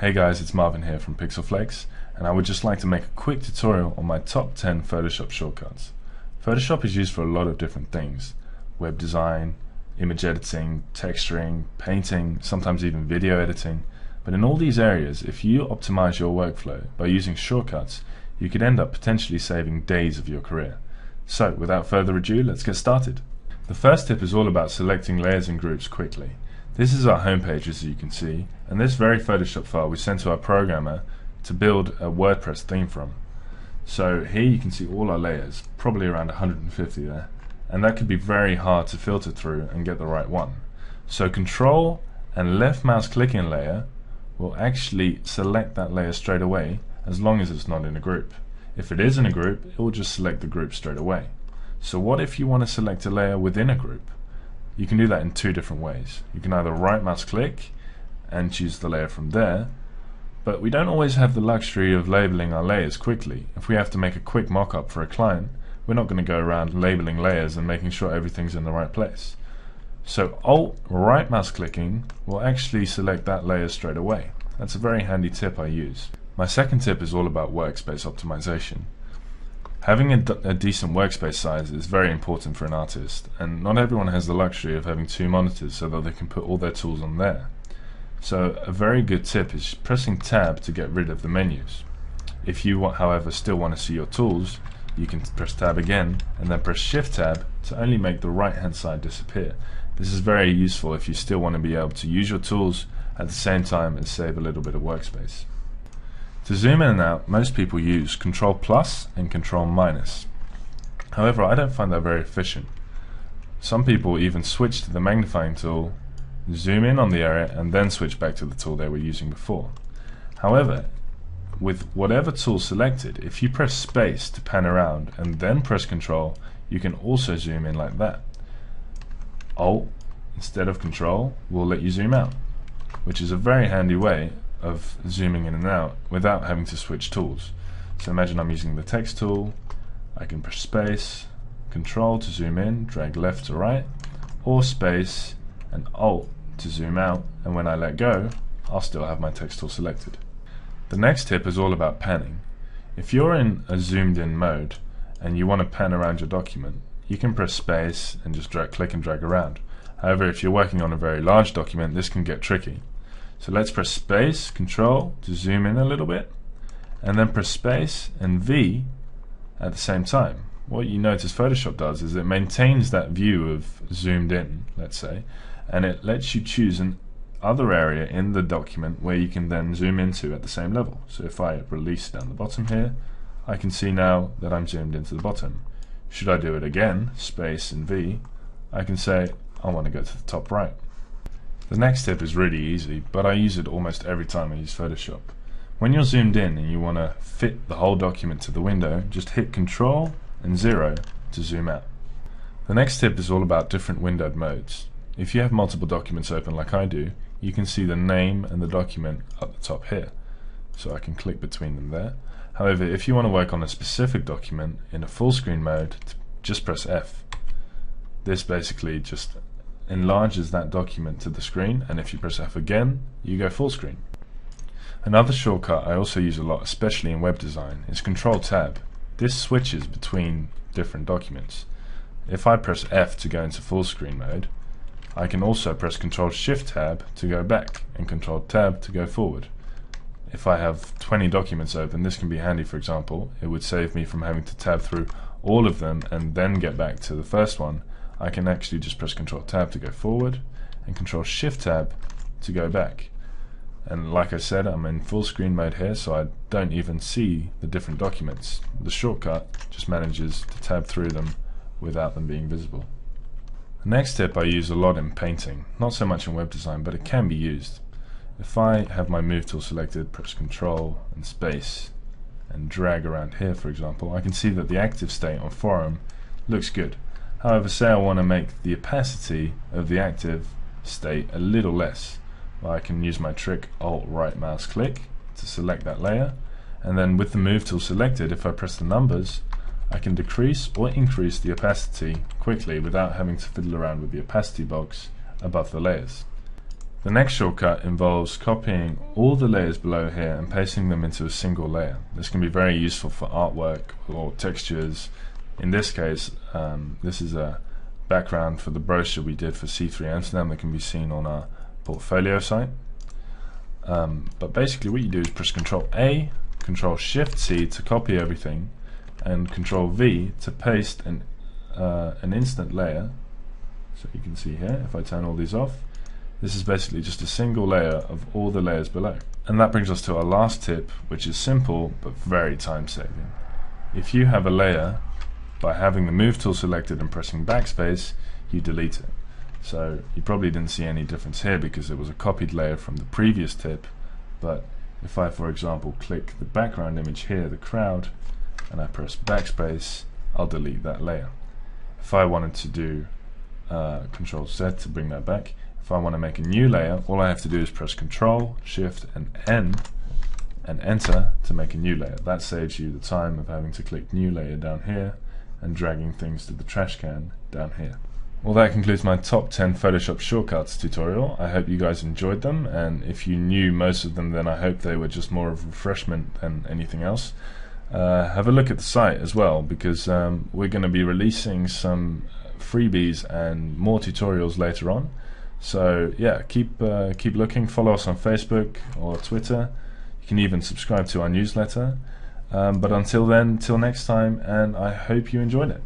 Hey guys, it's Marvin here from Pixelflex, and I would just like to make a quick tutorial on my top 10 Photoshop shortcuts. Photoshop is used for a lot of different things: web design, image editing, texturing, painting, sometimes even video editing. But in all these areas, if you optimize your workflow by using shortcuts, you could end up potentially saving days of your career. So without further ado, let's get started. The first tip is all about selecting layers and groups quickly. This is our homepage, as you can see, and this very Photoshop file we sent to our programmer to build a WordPress theme from. So here you can see all our layers, probably around 150 there, and that could be very hard to filter through and get the right one. So Control and left mouse click in layer will actually select that layer straight away, as long as it's not in a group. If it is in a group, it will just select the group straight away. So what if you want to select a layer within a group? You can do that in two different ways. You can either right mouse click and choose the layer from there, but we don't always have the luxury of labeling our layers quickly. If we have to make a quick mock-up for a client, we're not going to go around labeling layers and making sure everything's in the right place. So Alt right mouse clicking will actually select that layer straight away. That's a very handy tip I use. My second tip is all about workspace optimization. Having a decent workspace size is very important for an artist, and not everyone has the luxury of having two monitors so that they can put all their tools on there. So a very good tip is pressing Tab to get rid of the menus. If you, however, still want to see your tools, you can press Tab again and then press Shift Tab to only make the right hand side disappear. This is very useful if you still want to be able to use your tools at the same time and save a little bit of workspace. To zoom in and out, most people use Control plus and Control minus. However, I don't find that very efficient. Some people even switch to the magnifying tool, zoom in on the area, and then switch back to the tool they were using before. However, with whatever tool selected, if you press space to pan around and then press Control, you can also zoom in like that. Alt instead of Control will let you zoom out, which is a very handy way of zooming in and out without having to switch tools. So imagine I'm using the text tool, I can press space, Control to zoom in, drag left to right, or space and Alt to zoom out, and when I let go, I'll still have my text tool selected. The next tip is all about panning. If you're in a zoomed in mode and you want to pan around your document, you can press space and just click and drag around. However, if you're working on a very large document, this can get tricky. So let's press space, Control to zoom in a little bit, and then press space and V at the same time. What you notice Photoshop does is it maintains that view of zoomed in, let's say, and it lets you choose an other area in the document where you can then zoom into at the same level. So if I release down the bottom here, I can see now that I'm zoomed into the bottom. Should I do it again, space and V, I can say I want to go to the top right. The next tip is really easy, but I use it almost every time I use Photoshop. When you're zoomed in and you want to fit the whole document to the window, just hit Control and 0 to zoom out. The next tip is all about different windowed modes. If you have multiple documents open like I do, you can see the name and the document at the top here. So I can click between them there. However, if you want to work on a specific document in a full screen mode, just press F. This basically just enlarges that document to the screen, and if you press F again, you go full screen. Another shortcut I also use a lot, especially in web design, is Control Tab. This switches between different documents. If I press F to go into full screen mode, I can also press Control Shift Tab to go back and Control Tab to go forward. If I have 20 documents open, this can be handy. For example, it would save me from having to tab through all of them and then get back to the first one. I can actually just press Control Tab to go forward and Control Shift Tab to go back. And like I said, I'm in full screen mode here, so I don't even see the different documents. The shortcut just manages to tab through them without them being visible. The next tip I use a lot in painting, not so much in web design, but it can be used. If I have my move tool selected, press Control and space and drag around here, for example, I can see that the active state on forum looks good. However, say I want to make the opacity of the active state a little less. Well, I can use my trick Alt right mouse click to select that layer, and then with the move tool selected, if I press the numbers, I can decrease or increase the opacity quickly without having to fiddle around with the opacity box above the layers. The next shortcut involves copying all the layers below here and pasting them into a single layer. This can be very useful for artwork or textures. In this case, this is a background for the brochure we did for C3 Amsterdam that can be seen on our portfolio site. But basically what you do is press Ctrl A, Ctrl Shift C to copy everything, and Ctrl V to paste an instant layer. So you can see here, if I turn all these off, this is basically just a single layer of all the layers below. And that brings us to our last tip, which is simple but very time saving. If you have a layer, by having the move tool selected and pressing backspace, you delete it. So you probably didn't see any difference here because it was a copied layer from the previous tip, but if I, for example, click the background image here, the crowd, and I press backspace, I'll delete that layer. If I wanted to do Control Z to bring that back, if I want to make a new layer, all I have to do is press Control, Shift and N and enter to make a new layer. That saves you the time of having to click new layer down here and dragging things to the trash can down here. Well, that concludes my top 10 Photoshop shortcuts tutorial. I hope you guys enjoyed them, and if you knew most of them, then I hope they were just more of a refreshment than anything else. Have a look at the site as well, because we're going to be releasing some freebies and more tutorials later on. So yeah, keep looking. Follow us on Facebook or Twitter. You can even subscribe to our newsletter. But until then, till next time, and I hope you enjoyed it.